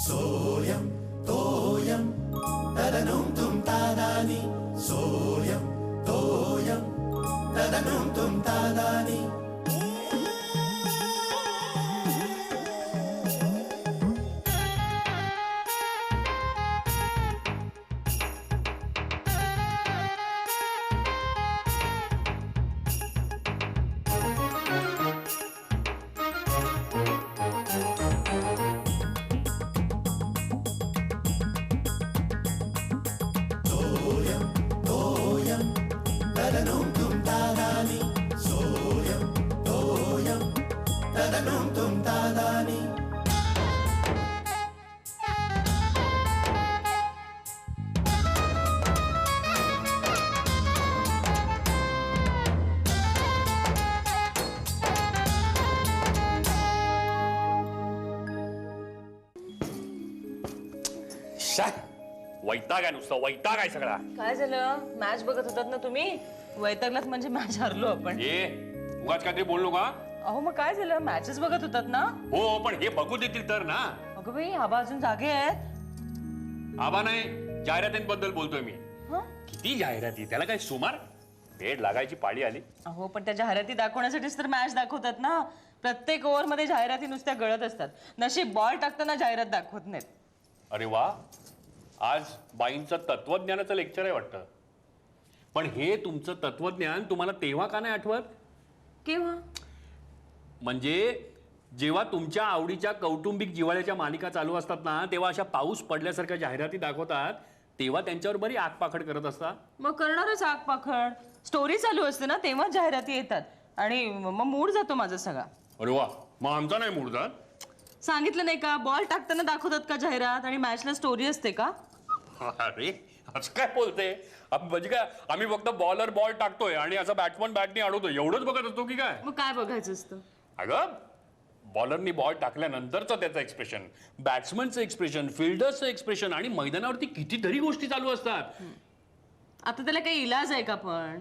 सोयम तोयम तदनुम तुम तादानी सोयम तोयम तदनुम तुम तादानी तदनुम तुम तादानी सोयम तोयम तदनुम तुम तादानी वैताग आहे नुसतं वैताग आहे सगळा. काय झालं? मॅच बघत होतात ना तुम्ही? वैतागलात म्हणजे मॅच हरलो आपण. उगाच काहीतरी बोललो का? अहो मग काय झालं? मॅचेस बघत होतात ना? हो पण हे बघू देतील तर ना. अगं बाई आबा अजून जागे आहेत. आबा नाही, जाहिरातींबद्दल बोलतोय मी. किती जाहिराती, त्याला काय सुमार वेळ लागायची पाळी आली. अहो पण त्या जाहिराती दाखवण्यासाठीच तर मॅच दाखवतात ना. प्रत्येक ओव्हर मध्ये जाहिराती नुसत्या गळत असतात. नशीब बॉल टाकताना जाहिरात दाखवत नाहीत. अरे वा, आज बाईंचं तत्वज्ञानाचं लेक्चर आहे वाटतं. पण हे तुमचं तत्वज्ञान तुम्हाला तेव्हा का नाही आठवत? केव्हा? म्हणजे जेव्हा तुमच्या आवडीच्या कौटुंबिक जिव्हाळ्याच्या मालिका चालू असतात ना, तेव्हा अशा पाऊस पडल्यासारख्या जाहिराती दाखवतात, तेव्हा त्यांच्यावर बरी आगपाखड करत असता. मग करणारच आगपाखड. स्टोरी चालू असते ना तेव्हा जाहिराती येतात आणि मग मूड जातो माझा सगळा. अरे वा, मग आमचा नाही मूड जात. सांगितलं नाही का? बॉल टाकताना दाखवतात का जाहिरात आणि मॅचला स्टोरी असते का? अरे असं काय बोलते? म्हणजे काय, आम्ही फक्त बॉलर बॉल टाकतोय आणि असं बॅट्समन बॅटनी अडवतोय एवढंच बघत असतो की काय? मग काय बघायचं असतं? अगं बॉलरनी बॉल टाकल्यानंतरचं त्याचं एक्सप्रेशन, बॅट्समनचं एक्सप्रेशन, फिल्डर्सचं एक्सप्रेशन आणि मैदानावरती कितीतरी गोष्टी चालू असतात. आता त्याला काही इलाज आहे का? पण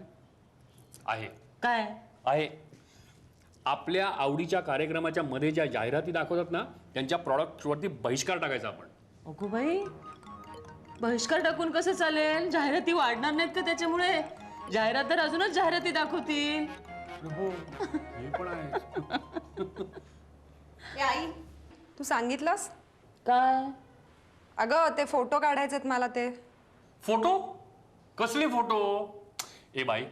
आहे काय आहे. आपल्या आवडीच्या कार्यक्रमाच्या मध्ये ज्या जाहिराती दाखवतात ना, त्यांच्या प्रॉडक्टवरती बहिष्कार टाकायचा आपण. अगो बाई, बहिष्कार टाकून कसं चालेल? जाहिराती वाढणार नाहीत का त्याच्यामुळे? जाहिरातदार अजूनच जाहिराती दाखवतील. हो हे पण आहे. आई तू सांगितलंस काय? अगं ते फोटो काढायचेत मला. ते फोटो? कसले फोटो? ए बाई,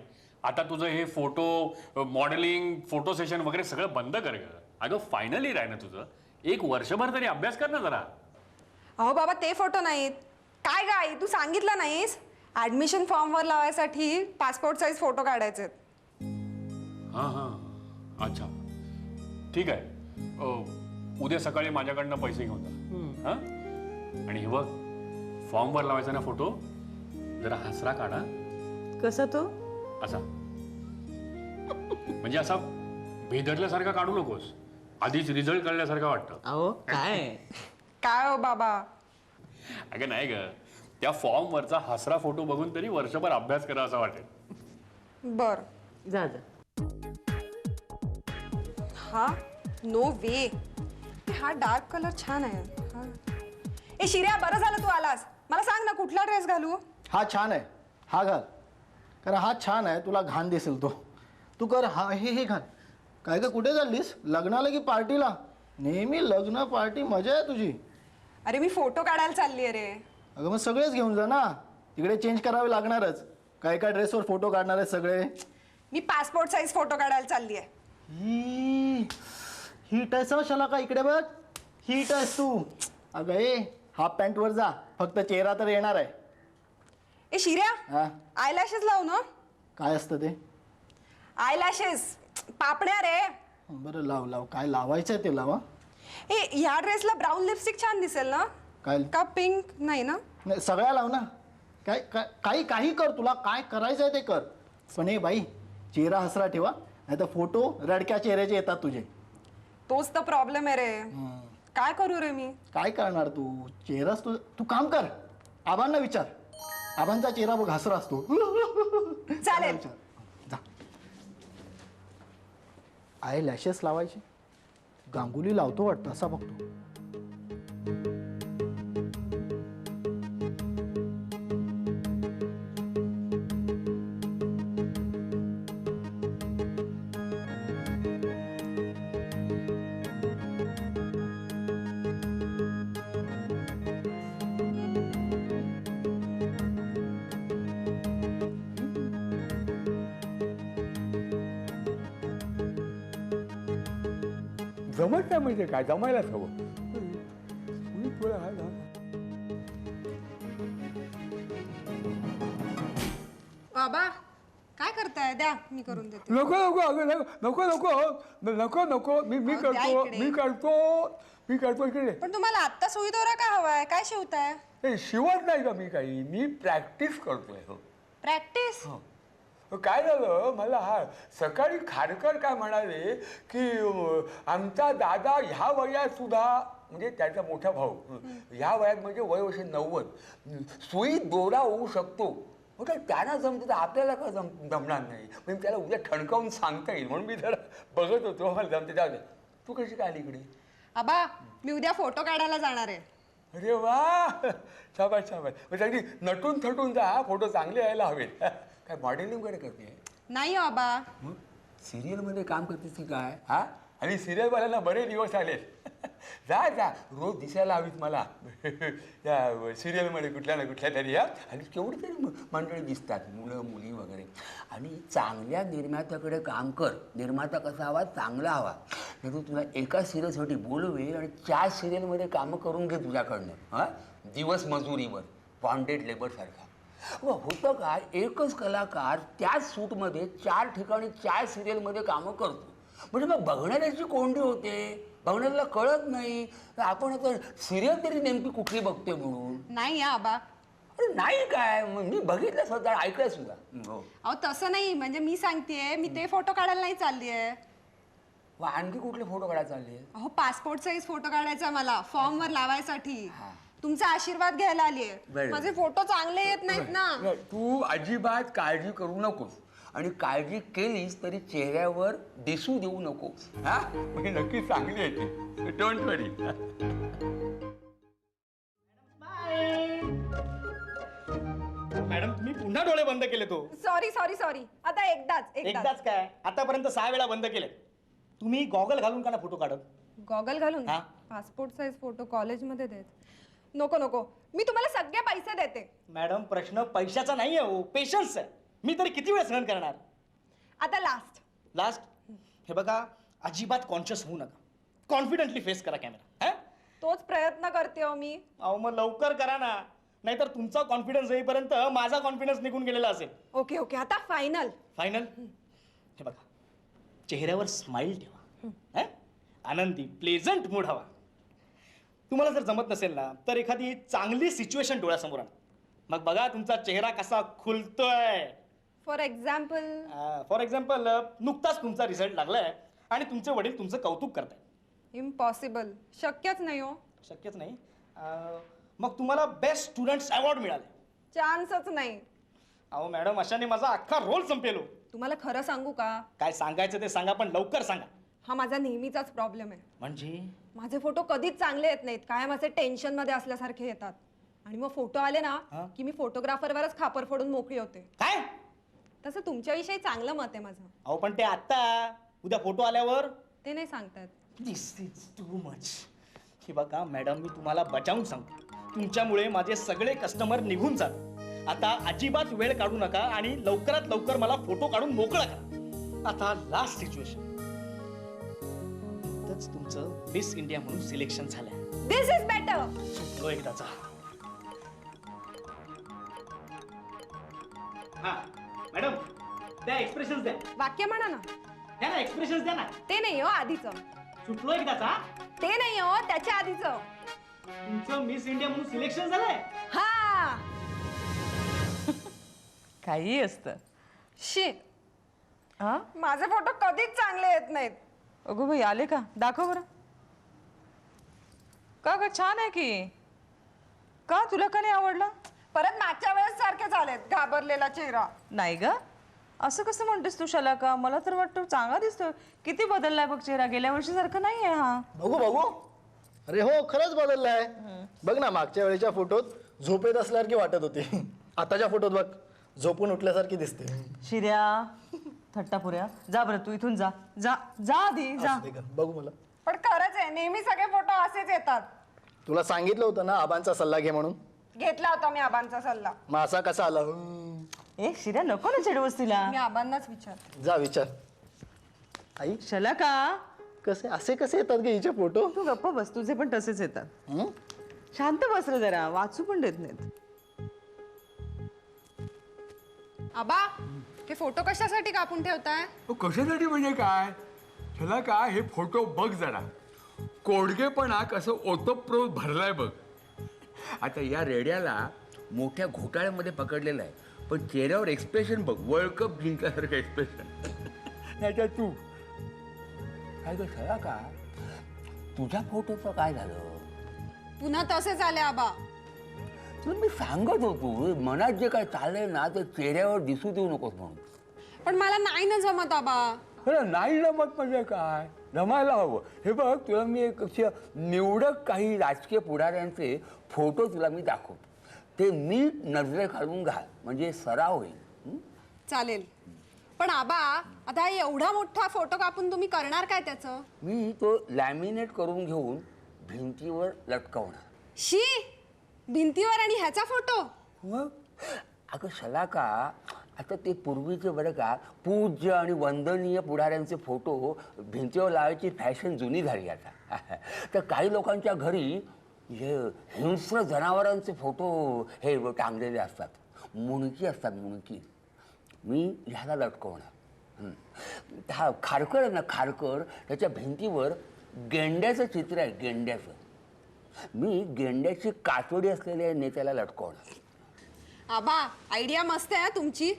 आता तुझं हे फोटो मॉडेलिंग, फोटो सेशन वगैरे सगळं बंद कर ग. अगं फायनल इयर आहे ना तुझं, एक वर्षभर तरी अभ्यास कर ना जरा. अहो बाबा ते फोटो नाहीत. काय ग आई, तू सांगितलं नाहीस? ऍडमिशन फॉर्मवर लावायसाठी पासपोर्ट साईज फोटो काढायचे. हां हां, अच्छा ठीक आहे. उद्या सकाळी माझ्याकडनं पैसे घेऊन जा. हां, आणि हे बघ, फॉर्मवर लावायचा ना फोटो, जरा हसरा काढा. कसा तो? असा म्हणजे असा भेदरल्यासारखा काढू नकोस. आधीच रिझल्ट कळल्यासारखं वाटतं. अहो काय? काय हो बाबा? अगं नाही ग, त्या फॉर्मवरचा हसरा फोटो बघून तरी वर्षभर अभ्यास करा असं वाटेल. बर. जा जा. हा नो वे. हा डार्क कलर छान आहे. हा. ए शिर्या, बरं झालं तू आलास. मला सांग ना कुठला ड्रेस घालू? हा छान आहे, हा घाल. कारण हा छान आहे, तुला घाण दिसेल तो. तू कर हा हे घाल. काय का कुठे चाललीस? लग्नाला की पार्टीला? नेहमी लग्न पार्टी मजा आहे तुझी. अरे मी फोटो काढायला चालली आहे रे. अगं मग सगळेच घेऊन जा ना, तिकडे चेंज करावे लागणारच. काय काय ड्रेसवर फोटो काढणार आहेत सगळे. मी पासपोर्ट साईज फोटो काढायला चालली आहे. हीट आहेस शाला का? इकडे बघ, हीट आहेस तू. अगं ए, हाफ पॅन्टवर जा, फक्त चेहरा तर येणार आहे. ए शिर्या, हा आयलॅशेस लावू ना? काय असतं ते? आयलॅशेस, पापण्या रे. बरं लाव लाव, काय लावायचं आहे ते लावा. ए ह्या ड्रेसला ब्राऊन लिपस्टिक छान दिसेल ना? काय का पिंक? नाही ना? नाही सगळ्या लाव ना. काय काय काही काही कर, तुला काय करायचं आहे ते कर. पण हे बाई, चेहरा हसरा ठेवा, नाही तर फोटो रडक्या चेहऱ्याचे येतात तुझे. तोच तर प्रॉब्लेम आहे रे. काय करू रे मी? काय करणार तू? चेहराच तू काम कर, आबांना विचार. आबांचा चेहरा बघ हसरा असतो. चालेल. जा. आय लॅशेस लावायचे. गांगुली लावतो वाटतं, असा बघतो. जमत नाही म्हणजे काय, जमायलाच हवं. बाबा काय करताय? द्या मी करून देते. नको नको अगं नको नको नको नको मी मी अहो, द्या करतो इकडे. मी करतो मी करतो इकडे. पण तुम्हाला आत्ता सुई दोरा का हवाय? काय शिवताय? हे शिवत नाही का मी काही, मी प्रॅक्टिस करतोय. हो प्रॅक्टिस? काय झालं मला, हा सकाळी खारकर काय म्हणाले की आमचा दादा ह्या वयात सुद्धा, म्हणजे त्याचा मोठा भाऊ ह्या वयात म्हणजे वय वर्ष 90 सुई दोरा होऊ शकतो. म्हटलं त्यांना जमतं तर आपल्याला का जमणार नाही, म्हणजे त्याला उद्या ठणकावून सांगता येईल म्हणून मी जरा बघत होतो. मला जमते. जाऊ दे. तू कशी काय आली इकडे? आबा मी उद्या फोटो काढायला जाणार आहे. अरे वा, शाबास शाबास. म्हणजे अगदी नटून थटून जा, फोटो चांगले यायला हवेत. काय मॉडेलिंग वगैरे करते? नाही हो आबा. मग सिरियलमध्ये काम करतेस की काय? हा, आणि सिरियलवाल्यांना बरे दिवस आले. जा जा, रोज दिसायला हवीत मला या सिरियलमध्ये कुठल्या ना कुठल्या तरी. या आणि केवढी तरी मंडळी दिसतात, मुलं मुली वगैरे. आणि चांगल्या निर्मात्याकडे काम कर. निर्माता कसा हवा? चांगला हवा. नाही तुला एका सिरियलसाठी बोलवेल आणि 4 सिरियलमध्ये कामं करून घे तुझ्याकडनं. हां, दिवस मजुरीवर, बॉन्डेड लेबरसारखा. होतं काय, एकच कलाकार त्याच सूटमध्ये 4 ठिकाणी 4 सिरियलमध्ये कामं करतो. म्हणजे मग बघणाऱ्याची कोंडी होते, बघणाऱ्याला कळत नाही आपण आता सिरियल तरी नेमकी कुठली बघतोय म्हणून. नाही या आबा. अरे नाही काय, मी बघितलं स्वतः, ऐकलं सुद्धा. हो. अहो तसं नाही, म्हणजे मी सांगतेय, मी ते फोटो काढायला नाही चालली आहे. आणखी कुठले फोटो काढायला चालले? अहो पासपोर्ट साईज फोटो काढायचा मला, फॉर्म वर लावायसाठी. तुमचा आशीर्वाद घ्यायला आलीये. बरं. माझे फोटो चांगले येत नाहीत ना. तू अजिबात काळजी करू नकोस, आणि काळजी केलीस तरी चेहऱ्यावर दिसू देऊ नकोस. हा, म्हणजे नक्की चांगली आहे. Don't worry. मॅडम तुम्ही पुन्हा डोळे बंद केले तो. Sorry sorry sorry. आता एकदाच. एकदाच काय, आतापर्यंत 6 वेळा बंद केले. तुम्ही गॉगल घालून का ना फोटो काढत? गॉगल घालून हा. पासपोर्ट साईज फोटो कॉलेजमध्ये देत? नको नको, मी तुम्हाला सगळे पैसे देते. मॅडम प्रश्न पैशाचा नाही आहे, पेशन्स आहे. मी तरी किती वेळ सहन करणार? आता लास्ट हे बघा, अजिबात कॉन्शियस होऊ नका. कॉन्फिडेंटली फेस करा कॅमेरा. तोच प्रयत्न करते हो मी. अहो मग लवकर करा ना, नाहीतर तुमचा कॉन्फिडन्स येईपर्यंत माझा कॉन्फिडन्स निघून गेलेला असेल. ओके ओके, आता फायनल. फायनल. हे बघा, चेहऱ्यावर स्माइल ठेवा. आनंदी प्लेझंट मूड हवा. तुम्हाला जर जमत नसेल ना, तर एखादी चांगली सिच्युएशन डोळ्यासमोर आणा. मग बघा तुमचा चेहरा कसा खुलतोय. फॉर एक्झाम्पल नुकताच तुमचा रिझल्ट लागलाय आणि तुमचे वडील तुमचं कौतुक करताय. इम्पॉसिबल, शक्यच नाही हो. शक्यच नाही. मग तुम्हाला बेस्ट स्टुडंट्स अवॉर्ड मिळाले. चान्सच नाही. अहो मॅडम, अशाने माझा अख्खा रोल संपेलो. तुम्हाला खरं सांगू का? काय सांगायचं ते सांगा, पण लवकर सांगा. हा माझा नेहमीचाच प्रॉब्लेम आहे. म्हणजे माझे फोटो कधीच चांगले येत नाहीत, कायम असे टेन्शन मध्ये असल्यासारखे येतात. आणि मग फोटो आले ना की मी फोटोग्राफरवरच खापर फोडून मोकळी होते. काय? तसं तुमच्याविषयी चांगलं मत आहे माझं. अहो पण ते आता, उद्या फोटो आल्यावर. ते नाही सांगतात. दिस इज टू मच. हे बघा मॅडम, मी तुम्हाला बचावून सांगतो, तुमच्यामुळे माझे सगळे कस्टमर निघून जातात. आता अजिबात वेळ काढू नका आणि लवकरात लवकर मला फोटो काढून मोकळा करा. आता लास्ट सिच्युएशन. तुमचं मिस इंडिया म्हणून सिलेक्शन झालंय. दिस इज बेटर. सुटलो एकदाचा. हा मॅडम, द्या एक्सप्रेशन्स द्या. वाक्य म्हणा ना. द्या ना एक्सप्रेशन्स द्या ना. ते नाही हो आधीचं. सुटलो एकदाचा. ते नाही हो, त्याच्या आधीचं. तुमचं मिस इंडिया म्हणून सिलेक्शन झालंय. हा. काही असतं. शी, हा, माझे फोटो कधीच चांगले येत नाहीत. अगो भाई, आले का? दाखव बरं. का ग, छान आहे की. का, तुला का नाही आवडला? परत मागच्या वेळेस सारखे झालेत, घाबरलेला चेहरा. नाही ग, असं कसं म्हणतेस तू शलाका? मला तर वाटतं चांगला दिसतोय. किती बदललाय बघ चेहरा, गेल्या वर्षीसारखं नाहीये हा. बघू बघू. अरे हो, खरंच बदललाय. बघ ना, मागच्या वेळेच्या फोटोत झोपेत असल्यासारखी वाटत होती. आताच्या फोटोत बघ, झोपून उठल्यासारखी दिसते. शिर्या, थट्टापुऱ्या, जा बरं तू इथून जा. जा जा आधी जा. असू दे गं, बघू मला. पण खरंच आहे, नेहमी सगळे फोटो असेच येतात. तुला सांगितलं होतं ना आबांचा सल्ला घे म्हणून. घेतला होता मी आबांचा सल्ला. मग असा कसा आला? ए शिर्या, नको ना चिडवस तिला. मी आबांनाच विचार. जा विचार. आई, शलाका, कसे असे कसे येतात गे हिचे फोटो? तू गप्प बस, तुझे पण तसेच येतात. हं? शांत बस रे जरा, वाचू पण देत नाहीत. आबा, हे फोटो कशासाठी कापून ठेवताय? कशासाठी म्हणजे काय? ह्याला काय, हे फोटो बघ जरा. कोडगेपणा कसं ओतप्रोत भरलाय बघ. आता या रेड्याला मोठ्या घोटाळ्यामध्ये पकडलेलं आहे, पण चेहऱ्यावर एक्सप्रेशन बघ, वर्ल्ड कप जिंकल्यासारखं एक्सप्रेशन. नाहीतर तू काय ग सगळा का, तुझ्या फोटोचं काय झालं? पुन्हा तसेच आले आबा. तुला मी सांगत होतो, मनात जे काय चाललंय ना ते चेहऱ्यावर दिसू देऊ नकोस म्हणून. पण मला नाही ना जमत आबा. खरं नाही जमत म्हणजे काय, जमायला हवं. हे बघ, तुला मी एक निवडक काही राजकीय पुढाऱ्यांचे फोटो तुला मी दाखवतो. ते नीट नजरे घालून घाल, म्हणजे सराव होईल. चालेल. पण आबा, आता एवढा मोठा फोटो कापून तुम्ही करणार काय त्याचं? मी तो लॅमिनेट करून घेऊन भिंतीवर लटकवणार. शी, भिंतीवर आणि ह्याचा फोटो? मग अगं शलाका, आता ते पूर्वीचे बरं का पूज्य आणि वंदनीय पुढाऱ्यांचे फोटो भिंतीवर लावायची फॅशन जुनी झाली आता. तर काही लोकांच्या घरी हे हिंस्र जनावरांचे फोटो हे टांगलेले असतात, मुणकी असतात, मुणकी. मी ह्याला लटकवणार. हा खारकर आहे ना, खारकर, त्याच्या भिंतीवर गेंड्याचं चित्र आहे, गेंड्याचं. मी गेंड्याची कातडी असलेल्या नेत्याला लटकवणार. आबा, आयडिया मस्त आहे तुमची,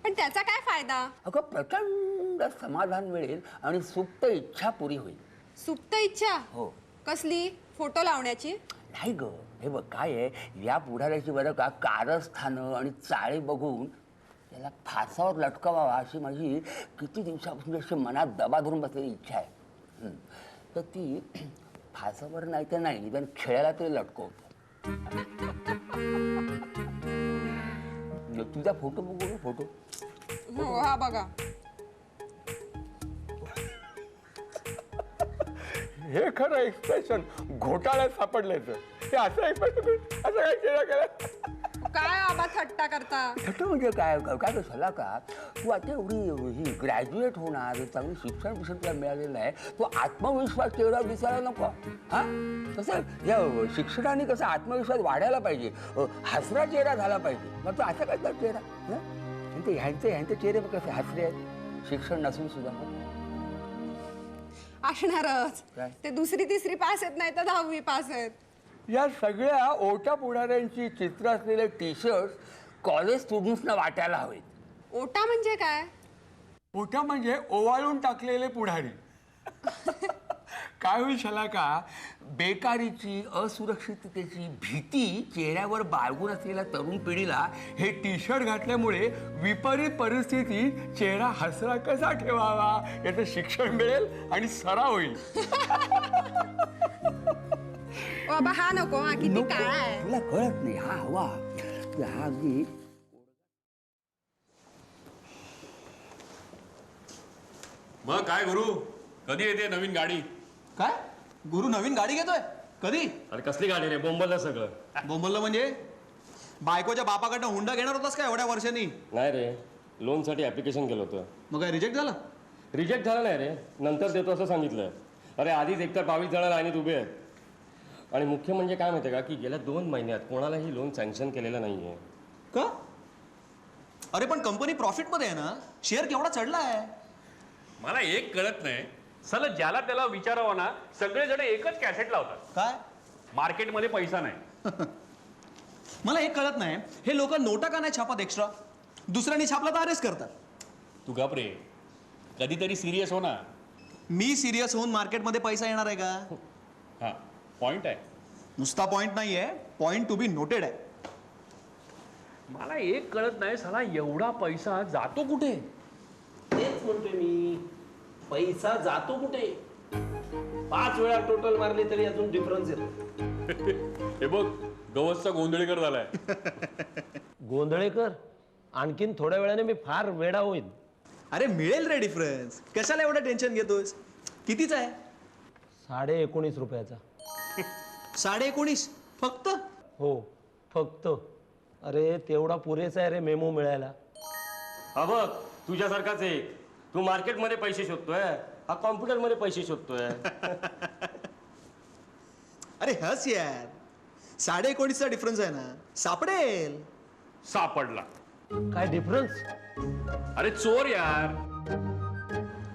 पण त्याचा काय फायदा? अगं प्रचंड समाधान मिळेल आणि सुप्त इच्छा पुरी होईल. सुप्त इच्छा? हो. कसली? फोटो लावण्याची? नाही ग, हे बघ काय आहे, या पुढाऱ्याची बरं का कारस्थानं आणि चाळे बघून त्याला फासावर लटकवावा अशी माझी किती दिवसापासून अशी मनात दबा धरून बसलेली इच्छा आहे. तर ती फासावर नाही तर नाही, निदान खेळायला तरी लटकवतो. तुझा फोटो बघू, फोटो. हो, हा बघा. हे खरं एक्सप्रेशन घोटाळ्यात सापडल्याचं. हे असं एक्सप्रेशन, असं काय चेहरा केला? काय आबा थट्टा करता? थट्टा म्हणजे काय, काय कशाला का, तू आता एवढी ही ग्रॅज्युएट होणार, चांगलं शिक्षण तुला मिळालेलं आहे, तो आत्मविश्वास चेहरा दिसायला नको. हा कसं या शिक्षणाने कसं आत्मविश्वास वाढायला पाहिजे, हसरा चेहरा झाला पाहिजे. मग तो असा काय चेहरा, ह्यांचे चेहरे मग कसे हसरे आहेत, शिक्षण नसून सुद्धा. असणारच. ते 2री 3री पास आहेत, नाही तर 10वी पास आहेत. या सगळ्या ओटा पुढाऱ्यांची चित्र असलेले टी शर्ट कॉलेज स्टुडंट्सना वाटायला हवेत. ओटा म्हणजे काय? ओटा म्हणजे ओवाळून टाकलेले पुढारी. काय होईल शलाका, बेकारीची, असुरक्षिततेची भीती चेहऱ्यावर बाळगून असलेल्या तरुण पिढीला हे टी शर्ट घातल्यामुळे विपरीत परिस्थितीत चेहरा हसरा कसा ठेवावा याचं शिक्षण मिळेल आणि सराव होईल. बाबा हा नको, हा किती काळा आहे. तुला कळत नाही, हा हवा, हा अगदी. मग काय गुरु, कधी येते नवीन गाडी? काय गुरु नवीन गाडी घेतोय? कधी? अरे कसली गाडी रे, बोंबललं सगळं. बोंबललं म्हणजे? बायकोच्या बापाकडनं हुंडा घेणार होतास का एवढ्या वर्षांनी? नाही रे, लोनसाठी ॲप्लिकेशन केलं होतं. मग काय रिजेक्ट झालं? रिजेक्ट झालं नाही रे, नंतर देतो असं सांगितलं. अरे आधीच एकतर 22 जण लाईनीत उभे आहेत. आणि मुख्य म्हणजे काय माहिती आहे का, की गेल्या 2 महिन्यात कोणालाही लोन सँक्शन केलेलं नाही आहे. का? अरे पण कंपनी प्रॉफिटमध्ये आहे ना, शेअर केवढा चढला आहे? मला एक कळत नाही, चला ज्याला त्याला विचारावं ना, सगळेजण एकच कॅसेट लावतात. काय? मार्केटमध्ये पैसा नाही. मला एक कळत नाही, हे लोक नोटा का नाही छापत एक्स्ट्रा? दुसऱ्यांनी छापला तर अरेस्ट करतात. तू घाब रे, कधीतरी सिरियस हो ना. मी सिरियस होऊन मार्केटमध्ये पैसा येणार आहे का? हा पॉइंट आहे. नुसता पॉइंट नाही आहे, पॉइंट टू बी नोटेड आहे. मला एक कळत नाही, साला एवढा पैसा जातो कुठे? म्हणतोय मी, पैसा जातो कुठे? 5 वेळा टोटल मारली तरी अजून डिफरन्स येतो. हे बघ गवसचा गोंधळीकर झालाय. गोंधळेकर, आणखीन थोड्या वेळाने मी फार वेडा होईन. अरे मिळेल रे डिफरन्स, कशाला एवढं टेन्शन घेतोस? कितीचा आहे? 19.5 रुपयाचा. 19.5 फक्त? हो फक्त. अरे तेवढा पुरेसा आहे रे मेमो मिळायला. हा बघ तुझ्यासारखाच आहे. तू मार्केटमध्ये पैसे शोधतोय, हा कॉम्प्युटरमध्ये पैसे शोधतोय. अरे हस यार, 19.5चा डिफरन्स आहे ना, सापडेल. सापडला. काय डिफरन्स? अरे चोर यार.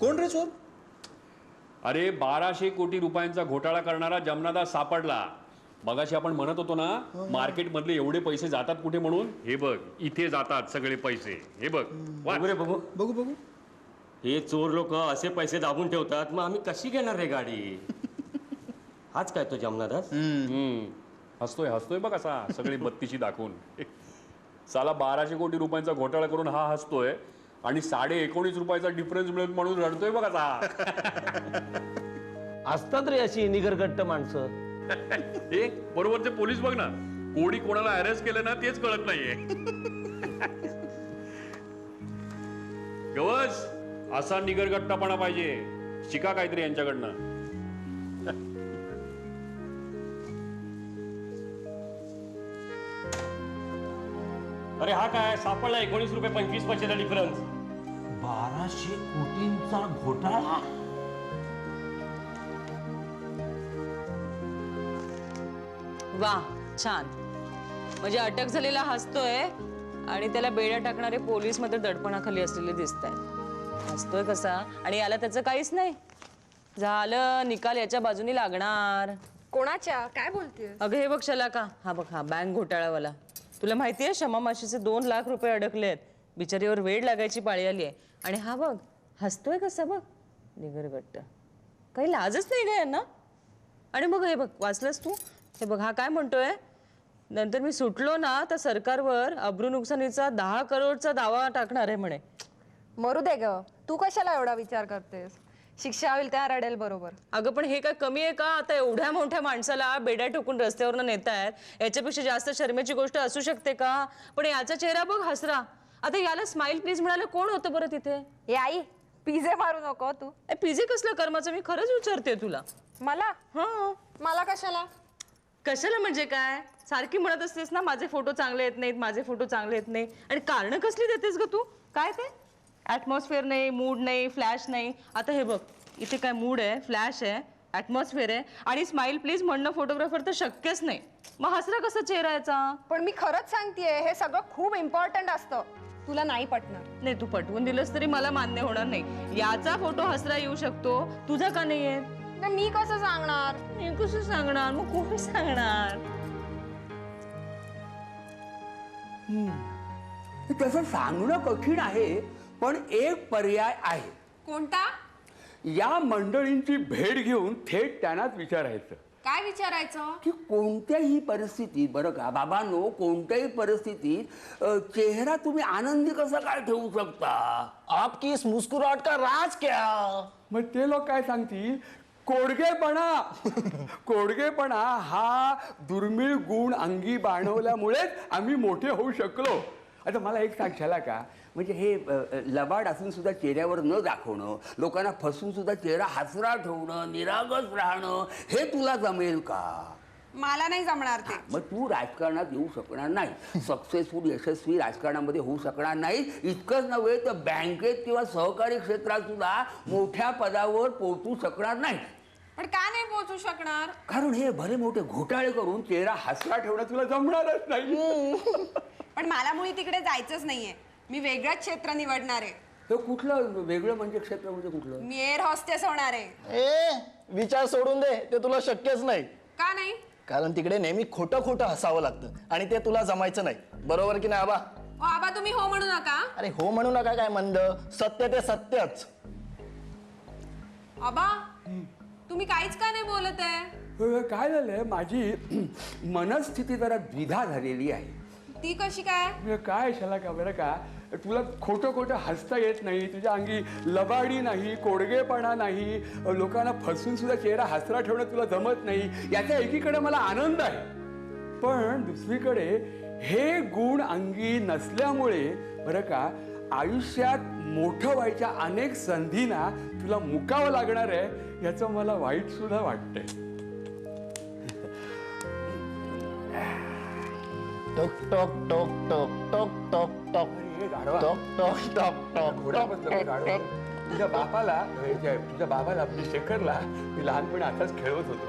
कोण रे चोर? अरे 1200 कोटी रुपयांचा घोटाळा करणारा जमनादास सापडला. मगाशी आपण म्हणत होतो ना मार्केट मधले एवढे पैसे जातात कुठे म्हणून. हे बघ इथे जातात सगळे पैसे. हे बघ बघू रे बघू. बघू बघू. हे चोर लोक असे पैसे दाबून ठेवतात, मग आम्ही कशी घेणार रे गाडी? हाच काय तो जमनादास? हसतोय हसतोय बघ असा सगळी बत्तीशी दाखवून. साला 1200 कोटी रुपयांचा घोटाळा करून हा हसतोय आणि 19.5 रुपयाचा डिफरन्स मिळत म्हणून रडतोय बघ असा. असतात रे अशी निगरगट्ट माणसं. एक बरोबरचे पोलीस बघ ना, कोणी कोणाला अरेस्ट केलं ना तेच कळत नाहीये. गवस असा निगरगट्टापणा पाहिजे, शिका काहीतरी यांच्याकडनं. अरे हा काय सापडला 19 रुपये 25 पैशाचा डिफरन्स. 1200 कोटींचा घोटाळा. वा छान. म्हणजे अटक झालेला हसतोय आणि त्याला बेड्या टाकणारे पोलीस मात्र दडपणाखाली असलेले दिसत आहेत. हसतोय कसा आणि याला त्याचं काहीच नाही. झालं, निकाल याच्या बाजूने लागणार. कोणाच्या? काय बोलतेय? अगं हे बघ शलाका, हा बघ हा बँक घोटाळावाला. तुला माहितीये शमा माशीचे 2 लाख रुपये अडकले आहेत. बिचारीवर वेळ लागायची पाळी आली आहे. आणि हा बघ हसतोय कसा बघ, निगरगट्ट. काही लाजच नाही का यांना? आणि बघ हे बघ वाचलंस तू? हे बघ हा काय म्हणतोय, नंतर मी सुटलो ना तर सरकारवर अब्रू नुकसानीचा 10 करोडचा दावा टाकणार आहे म्हणे. मरू दे ग, तू कशाला एवढा विचार करतेस? शिक्षा होईल त्या रडेल बरोबर. अगं पण हे काय कमी आहे का? आता एवढ्या मोठ्या माणसाला बेड्या ठोकून रस्त्यावरनं नेतायत, याच्यापेक्षा जास्त शर्मेची गोष्ट असू शकते का? पण याचा चेहरा बघ हसरा. आता याला स्माइल प्लीज म्हणाले कोण होतं बरं तिथे? ए आई, पिझे मारू नको तू. पिझे कसलं कर्माचं मी खरंच विचारते तुला. मला? हा मला कशाला? कशाला म्हणजे काय? सारखी म्हणत असतेस ना माझे फोटो चांगले येत नाहीत, माझे फोटो चांगले येत नाही. आणि कारण कसली देतेस ग तू? काय ते ॲटमॉस्फिअर नाही, मूड नाही, फ्लॅश नाही. आता हे बघ इथे काय मूड आहे, फ्लॅश आहे, ॲटमॉस्फिअर आहे आणि स्माइल प्लीज म्हणणं फोटोग्राफर तर शक्यच नाही. मग हसरा कसा चेहरा याचा? पण मी खरंच सांगतेय, हे सगळं खूप इम्पॉर्टंट असतं. तुला नाही पटणार. नाही तू पटवून दिलंस तरी मला मान्य होणार नाही. याचा फोटो हसरा येऊ शकतो, तुझा का नाही येत? मी कसं सांगणार? मी कसं सांगणार? मग कोण सांगणार? तसं सांगणं कठीण आहे, पण एक पर्याय आहे. कोणता? या मंडळींची भेट घेऊन थेट त्यांनाच विचारायचं. काय विचारायचं? की कोणत्याही परिस्थितीत, बरं का बाबांनो, कोणत्याही परिस्थितीत चेहरा तुम्ही आनंदी कसा काय ठेवू शकता? आपकी इस मुस्कुराहट का राज क्या? मग ते लोक काय सांगतील? कोडगेपणा. कोडगेपणा हा दुर्मिळ गुण अंगी बाणवल्यामुळेच आम्ही मोठे होऊ शकलो. आता मला एक सांग झाला का, म्हणजे हे लबाड असून सुद्धा चेहऱ्यावर न दाखवणं, लोकांना फसून सुद्धा चेहरा हसरा ठेवणं, निरागस राहणं, हे तुला जमेल का? मला नाही जमणार ते. मग तू राजकारणात येऊ शकणार नाही, सक्सेसफुल यशस्वी राजकारणामध्ये होऊ शकणार नाही. इतकंच नव्हे तर बँकेत किंवा सहकारी क्षेत्रात सुद्धा मोठ्या पदावर पोहोचू शकणार नाही. पण का नाही पोहोचू शकणार? कारण हे भले मोठे घोटाळे करून चेहरा हसरा ठेवणं तुला जमणारच नाही. पण मला मुळी तिकडे जायचंच नाहीये. मी वेगळंच क्षेत्र निवडणार आहे. हे कुठलं वेगळं म्हणजे क्षेत्र म्हणजे कुठलं? मी एअर हॉस्टेस होणार आहे. ए विचार सोडून दे, ते तुला शक्यच नाही. का नाही? कारण तिकडे नेहमी खोटं खोटं हसावं लागतं आणि ते तुला जमायचं नाही. बरोबर की नाही आबा? आबा तुम्ही हो म्हणू नका. अरे हो म्हणू नका काय मंद, सत्य ते सत्यच. आबा तुम्ही काहीच का नाही बोलत आहे? काय झालंय, माझी मनस्थिती जरा द्विधा झालेली आहे. ती कशी काय? काय शाला का बरं का, तुला खोटं खोटं हसता येत नाही, तुझ्या अंगी लबाडी नाही, कोडगेपणा नाही, लोकांना फसवून सुद्धा चेहरा हसरा ठेवणं तुला जमत नाही, याचा एकीकडे मला आनंद आहे. पण दुसरीकडे हे गुण अंगी नसल्यामुळे बरं का आयुष्यात मोठं व्हायच्या अनेक संधींना तुला मुकावं लागणार आहे, याचं मला वाईट सुद्धा वाटतंय. टोक टोक टोक टोक टोक टोक टोक टोक टोक टोक टोक. तुझ्या बाबाला आपल्या शेखरला मी लहानपणी आताच खेळवत होतो.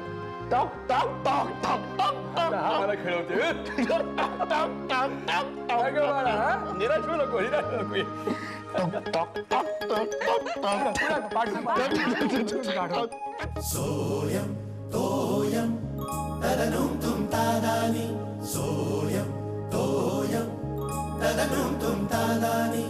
टोक टोक टोक टोक टोक टोक. हा मला खेळवते. निराश होऊ नको, निराश होऊ नको. सोयम तोयम तदनुम तुम तादानी सोयम तोयम तदनुम तुम तादानी